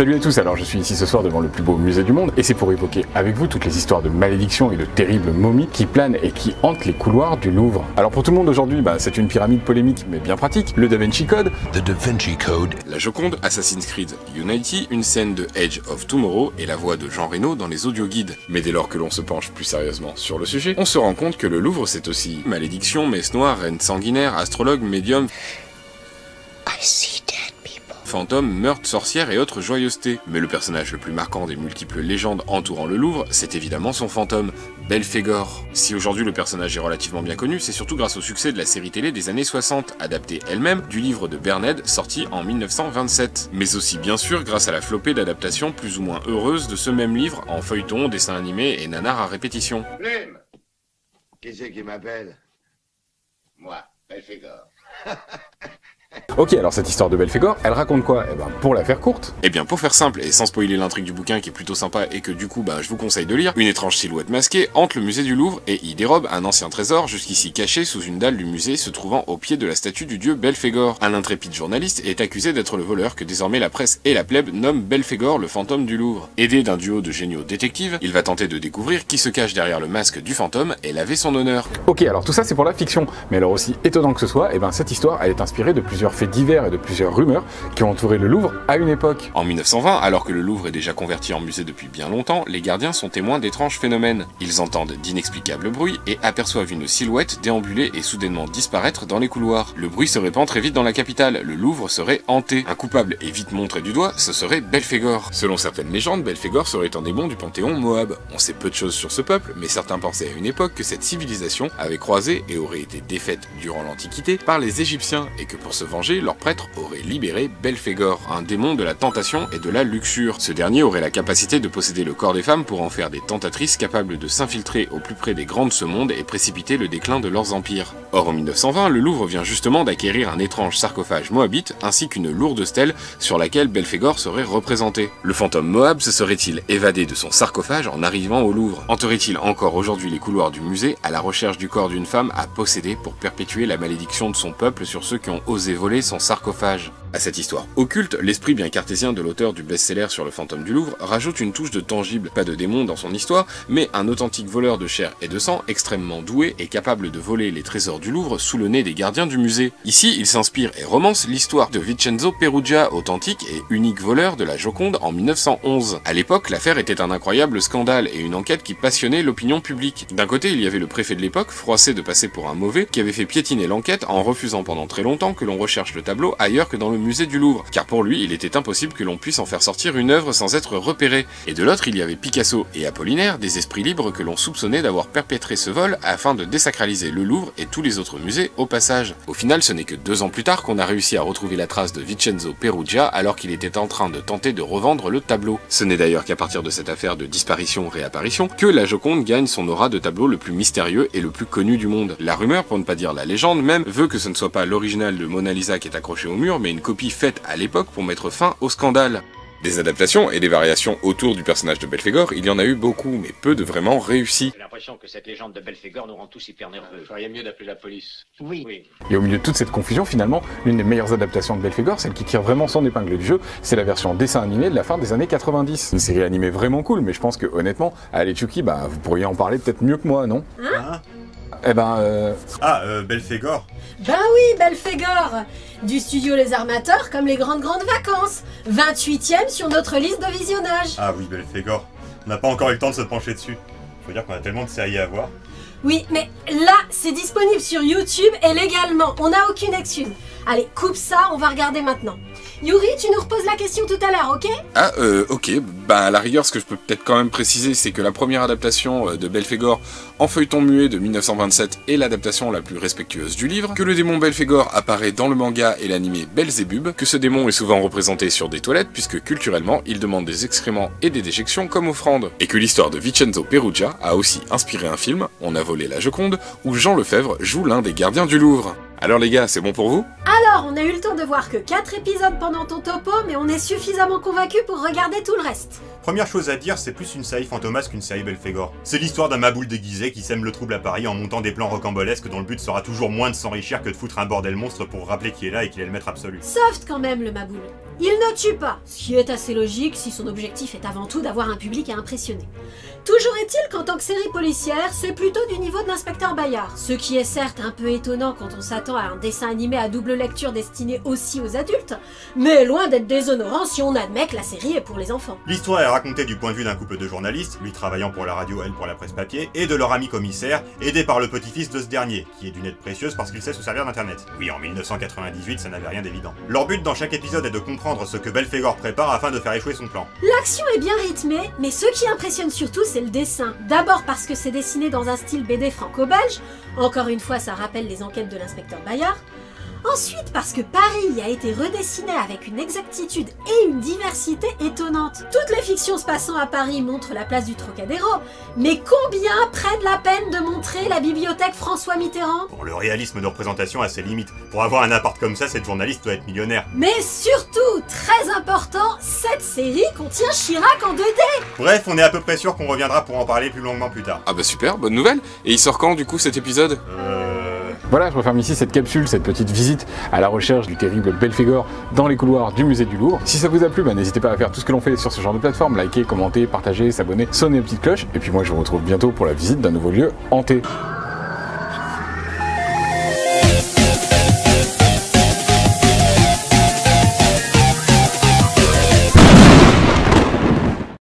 Salut à tous, alors je suis ici ce soir devant le plus beau musée du monde et c'est pour évoquer avec vous toutes les histoires de malédictions et de terribles momies qui planent et qui hantent les couloirs du Louvre. Alors pour tout le monde aujourd'hui, c'est une pyramide polémique mais bien pratique, le Da Vinci Code, la Joconde, Assassin's Creed Unity, une scène de Edge of Tomorrow et la voix de Jean Reno dans les audioguides. Mais dès lors que l'on se penche plus sérieusement sur le sujet, on se rend compte que le Louvre c'est aussi malédiction, messe noire, reine sanguinaire, astrologue, médium, fantômes, meurtres, sorcières et autres joyeusetés. Mais le personnage le plus marquant des multiples légendes entourant le Louvre, c'est évidemment son fantôme, Belphégor. Si aujourd'hui le personnage est relativement bien connu, c'est surtout grâce au succès de la série télé des années 60, adaptée elle-même du livre de Bernède, sorti en 1927. Mais aussi bien sûr grâce à la flopée d'adaptations plus ou moins heureuses de ce même livre, en feuilleton, dessin animé et nanar à répétition. Plume! Qui c'est qui m'appelle? Moi, Belphégor. Ok, alors cette histoire de Belphégor, elle raconte quoi? Pour la faire courte. Eh bien, pour faire simple et sans spoiler l'intrigue du bouquin qui est plutôt sympa et que du coup, je vous conseille de lire, une étrange silhouette masquée hante le musée du Louvre et y dérobe un ancien trésor jusqu'ici caché sous une dalle du musée se trouvant au pied de la statue du dieu Belphégor. Un intrépide journaliste est accusé d'être le voleur que désormais la presse et la plèbe nomment Belphégor le fantôme du Louvre. Aidé d'un duo de géniaux détectives, il va tenter de découvrir qui se cache derrière le masque du fantôme et laver son honneur. Ok, alors tout ça c'est pour la fiction, mais alors aussi étonnant que ce soit, cette histoire elle est inspirée de plusieurs faits divers et de plusieurs rumeurs qui ont entouré le Louvre à une époque. En 1920, alors que le Louvre est déjà converti en musée depuis bien longtemps, les gardiens sont témoins d'étranges phénomènes. Ils entendent d'inexplicables bruits et aperçoivent une silhouette déambuler et soudainement disparaître dans les couloirs. Le bruit se répand très vite dans la capitale, le Louvre serait hanté. Un coupable est vite montré du doigt, ce serait Belphégor. Selon certaines légendes, Belphégor serait un démon du panthéon Moab. On sait peu de choses sur ce peuple, mais certains pensaient à une époque que cette civilisation avait croisé et aurait été défaite durant l'Antiquité par les Égyptiens et que pour se venger, leurs prêtres aurait libéré Belphégor, un démon de la tentation et de la luxure. Ce dernier aurait la capacité de posséder le corps des femmes pour en faire des tentatrices capables de s'infiltrer au plus près des grands de ce monde et précipiter le déclin de leurs empires. Or en 1920, le Louvre vient justement d'acquérir un étrange sarcophage moabite ainsi qu'une lourde stèle sur laquelle Belphégor serait représenté. Le fantôme Moab se serait-il évadé de son sarcophage en arrivant au Louvre? Hanterait-il encore aujourd'hui les couloirs du musée à la recherche du corps d'une femme à posséder pour perpétuer la malédiction de son peuple sur ceux qui ont osé voler son sarcophage? À cette histoire occulte, l'esprit bien cartésien de l'auteur du best-seller sur le fantôme du Louvre rajoute une touche de tangible, pas de démon dans son histoire, mais un authentique voleur de chair et de sang extrêmement doué et capable de voler les trésors du Louvre sous le nez des gardiens du musée. Ici, il s'inspire et romance l'histoire de Vincenzo Perugia, authentique et unique voleur de la Joconde en 1911. À l'époque, l'affaire était un incroyable scandale et une enquête qui passionnait l'opinion publique. D'un côté, il y avait le préfet de l'époque, froissé de passer pour un mauvais, qui avait fait piétiner l'enquête en refusant pendant très longtemps que l'on recherche le tableau ailleurs que dans le musée du Louvre, car pour lui, il était impossible que l'on puisse en faire sortir une œuvre sans être repéré. Et de l'autre, il y avait Picasso et Apollinaire, des esprits libres que l'on soupçonnait d'avoir perpétré ce vol afin de désacraliser le Louvre et tous les autres musées au passage. Au final, ce n'est que 2 ans plus tard qu'on a réussi à retrouver la trace de Vincenzo Perugia alors qu'il était en train de tenter de revendre le tableau. Ce n'est d'ailleurs qu'à partir de cette affaire de disparition-réapparition que la Joconde gagne son aura de tableau le plus mystérieux et le plus connu du monde. La rumeur, pour ne pas dire la légende même, veut que ce ne soit pas l'original de Mona Lisa qui est accroché au mur, mais une copie faite à l'époque pour mettre fin au scandale. Des adaptations et des variations autour du personnage de Belphégor, il y en a eu beaucoup, mais peu de vraiment réussis. J'ai l'impression que cette légende de Belphégor nous rend tous hyper nerveux. Vous feriez mieux d'appeler la police. Oui. Et au milieu de toute cette confusion, finalement, l'une des meilleures adaptations de Belphégor, celle qui tire vraiment son épingle du jeu, c'est la version dessin animé de la fin des années 90. Une série animée vraiment cool, mais je pense que honnêtement, allez Chucky, vous pourriez en parler peut-être mieux que moi, non? Belphégor. Ben oui, Belphégor, du studio Les Armateurs comme les grandes vacances, 28e sur notre liste de visionnage. Ah oui, Belphégor. On n'a pas encore eu le temps de se pencher dessus. Faut dire qu'on a tellement de séries à voir. Oui, mais là, c'est disponible sur YouTube et légalement, on n'a aucune excuse. Allez, coupe ça, on va regarder maintenant. Yuri, tu nous reposes la question tout à l'heure, ok? Ok. À la rigueur, ce que je peux peut-être quand même préciser, c'est que la première adaptation de Belphégor en feuilleton muet de 1927 est l'adaptation la plus respectueuse du livre, que le démon Belphégor apparaît dans le manga et l'anime Belzébub, que ce démon est souvent représenté sur des toilettes puisque culturellement, il demande des excréments et des déjections comme offrande, et que l'histoire de Vincenzo Perugia a aussi inspiré un film, On a volé la Joconde, où Jean Lefebvre joue l'un des gardiens du Louvre. Alors les gars, c'est bon pour vous? Alors, on a eu le temps de voir que 4 épisodes pendant ton topo, mais on est suffisamment convaincus pour regarder tout le reste. Première chose à dire, c'est plus une série fantomas qu'une série Belphégor. C'est l'histoire d'un maboule déguisé qui sème le trouble à Paris en montant des plans rocambolesques dont le but sera toujours moins de s'enrichir que de foutre un bordel monstre pour rappeler qui est là et qu'il est le maître absolu. Soft quand même, le Maboule. Il ne tue pas, ce qui est assez logique si son objectif est avant tout d'avoir un public à impressionner. Toujours est-il qu'en tant que série policière, c'est plutôt du niveau de l'inspecteur Bayard, ce qui est certes un peu étonnant quand on s'attend à un dessin animé à double lecture destiné aussi aux adultes, mais loin d'être déshonorant si on admet que la série est pour les enfants. L'histoire est racontée du point de vue d'un couple de journalistes, lui travaillant pour la radio, elle pour la presse papier, et de leur ami commissaire, aidé par le petit-fils de ce dernier, qui est d'une aide précieuse parce qu'il sait se servir d'internet. Oui, en 1998, ça n'avait rien d'évident. Leur but dans chaque épisode est de comprendre ce que Belphégor prépare afin de faire échouer son plan. L'action est bien rythmée, mais ce qui impressionne surtout, c'est le dessin. D'abord parce que c'est dessiné dans un style BD franco-belge, encore une fois ça rappelle les enquêtes de l'inspecteur Bayard. Ensuite parce que Paris a été redessiné avec une exactitude et une diversité étonnantes. Toutes les fictions se passant à Paris montrent la place du Trocadéro, mais combien prennent la peine de montrer la bibliothèque François Mitterrand? Bon, le réalisme de représentation a ses limites. Pour avoir un appart comme ça, cette journaliste doit être millionnaire. Mais surtout, très important, cette série contient Chirac en 2D. Bref, on est à peu près sûr qu'on reviendra pour en parler plus longuement plus tard. Ah bah super, bonne nouvelle. Et il sort quand du coup cet épisode? Voilà, je referme ici cette capsule, cette petite visite à la recherche du terrible Belphégor dans les couloirs du musée du Louvre. Si ça vous a plu, n'hésitez pas à faire tout ce que l'on fait sur ce genre de plateforme, liker, commenter, partager, s'abonner, sonner les petites cloches. Et puis moi je vous retrouve bientôt pour la visite d'un nouveau lieu hanté.